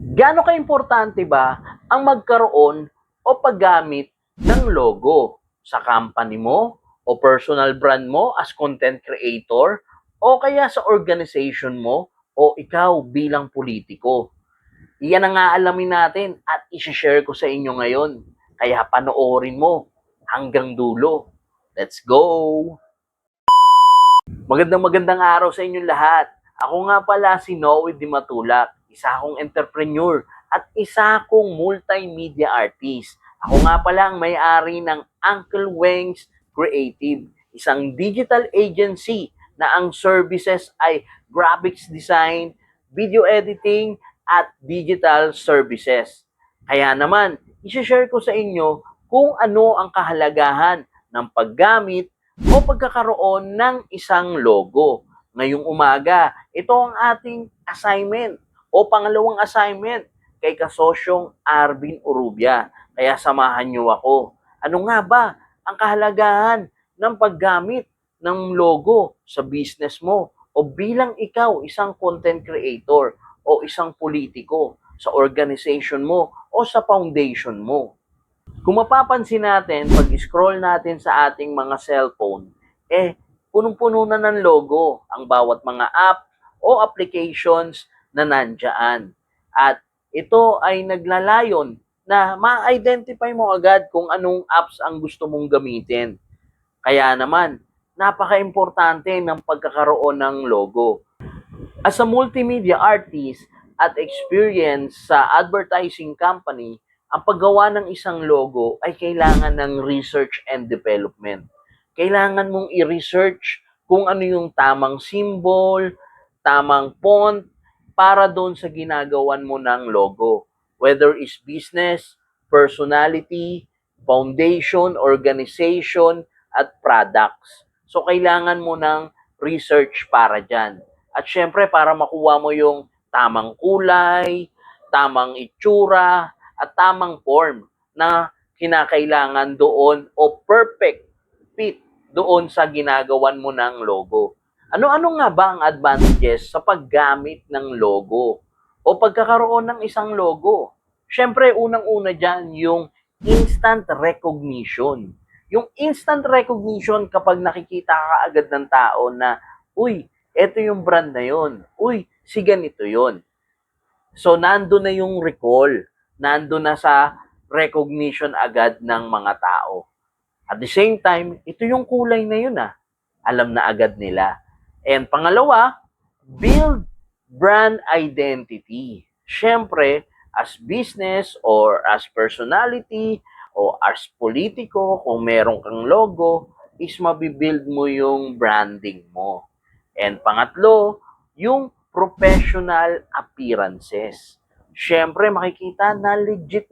Gaano kaimportante ba ang magkaroon o paggamit ng logo sa company mo o personal brand mo as content creator o kaya sa organization mo o ikaw bilang politiko? Iyan ang aalamin natin at isi-share ko sa inyo ngayon. Kaya panoorin mo hanggang dulo. Let's go! Magandang araw sa inyong lahat. Ako nga pala si Noe Di Matulak, isa akong entrepreneur at isa akong multimedia artist. Ako nga pala ang may-ari ng Uncle Weng's Creative, isang digital agency na ang services ay graphics design, video editing, at digital services. Kaya naman, isi-share ko sa inyo kung ano ang kahalagahan ng paggamit o pagkakaroon ng isang logo. Ngayong umaga, ito ang ating assignment o pangalawang assignment kay kasosyong Arvin Urubia. Kaya samahan niyo ako. Ano nga ba ang kahalagahan ng paggamit ng logo sa business mo o bilang ikaw isang content creator o isang politiko sa organization mo o sa foundation mo? Kung mapapansin natin, pag-scroll natin sa ating mga cellphone, punong-puno na ng logo ang bawat mga app o applications na nandyan. At ito ay naglalayon na ma-identify mo agad kung anong apps ang gusto mong gamitin. Kaya naman, napaka-importante ng pagkakaroon ng logo. As a multimedia artist at experience sa advertising company, ang paggawa ng isang logo ay kailangan ng research and development. Kailangan mong i-research kung ano yung tamang symbol, tamang font, para doon sa ginagawan mo ng logo. Whether is business, personality, foundation, organization, at products. So, kailangan mo ng research para dyan. At syempre, para makuha mo yung tamang kulay, tamang itsura, at tamang form na kinakailangan doon o perfect fit doon sa ginagawan mo ng logo. Ano-ano nga ba ang advantages sa paggamit ng logo o pagkakaroon ng isang logo? Syempre, unang-una dyan yung instant recognition. Yung instant recognition kapag nakikita ka agad ng tao na, uy, eto yung brand na yon. Uy, si ganito yon. So, nando na yung recall. Nando na sa recognition agad ng mga tao. At the same time, ito yung kulay na yun Alam na agad nila. And pangalawa, build brand identity. Siyempre, as business or as personality o as politiko, kung meron kang logo, is mabibuild mo yung branding mo. And pangatlo, yung professional appearances. Siyempre, makikita na legit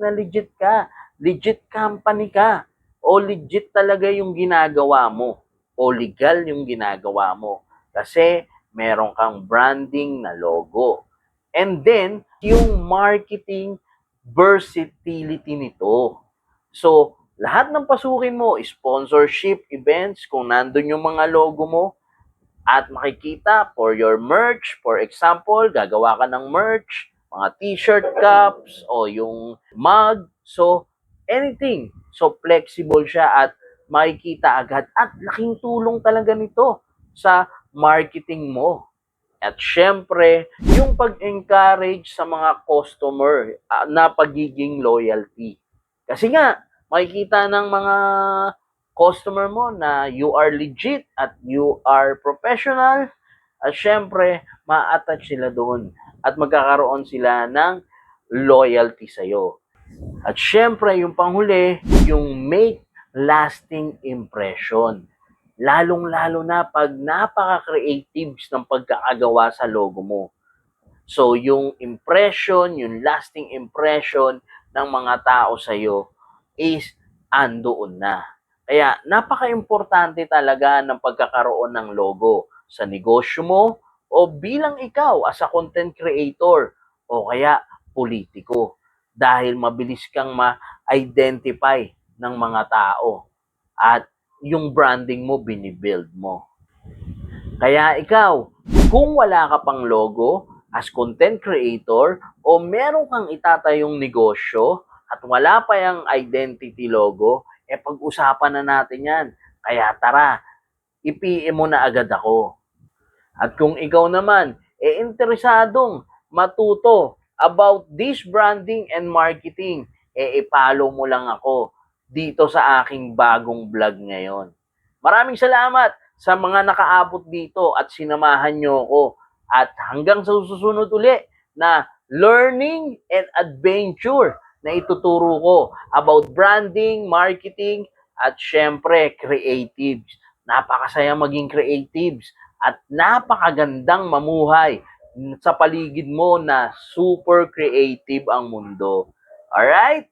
ka. Legit company ka. O legit talaga yung ginagawa mo. O legal yung ginagawa mo. Kasi meron kang branding na logo. And then, yung marketing versatility nito. So, lahat ng pasukin mo, sponsorship, events, kung nandun yung mga logo mo, at makikita for your merch, for example, gagawa ka ng merch, mga t-shirt cups, o yung mug, so anything. So flexible siya at makikita agad at laking tulong talaga nito sa marketing mo. At syempre, yung pag-encourage sa mga customer na pagiging loyalty. Kasi nga, makikita ng mga customer mo na you are legit at you are professional. At syempre, ma-attach sila doon at magkakaroon sila ng loyalty sa'yo. At syempre, yung panghuli, yung make lasting impression. Lalong-lalo na pag napaka-creatives ng pagkakagawa sa logo mo. So, yung impression, yung lasting impression ng mga tao sa'yo is andoon na. Kaya, napaka-importante talaga ng pagkakaroon ng logo sa negosyo mo o bilang ikaw as a content creator o kaya politiko. Dahil mabilis kang ma-identify ng mga tao at yung branding mo, binibuild mo. Kaya ikaw, kung wala ka pang logo as content creator o meron kang itatayong negosyo at wala pa yung identity logo, pag-usapan na natin yan. Kaya tara, i-PM mo na agad ako. At kung ikaw naman, interesadong matuto about this branding and marketing, i-follow mo lang ako dito sa aking bagong vlog ngayon. Maraming salamat sa mga nakaabot dito at sinamahan nyo ako. At hanggang sa susunod uli na learning and adventure na ituturo ko about branding, marketing, at syempre creatives. Napakasaya maging creatives at napakagandang mamuhay sa paligid mo na super creative ang mundo. Alright?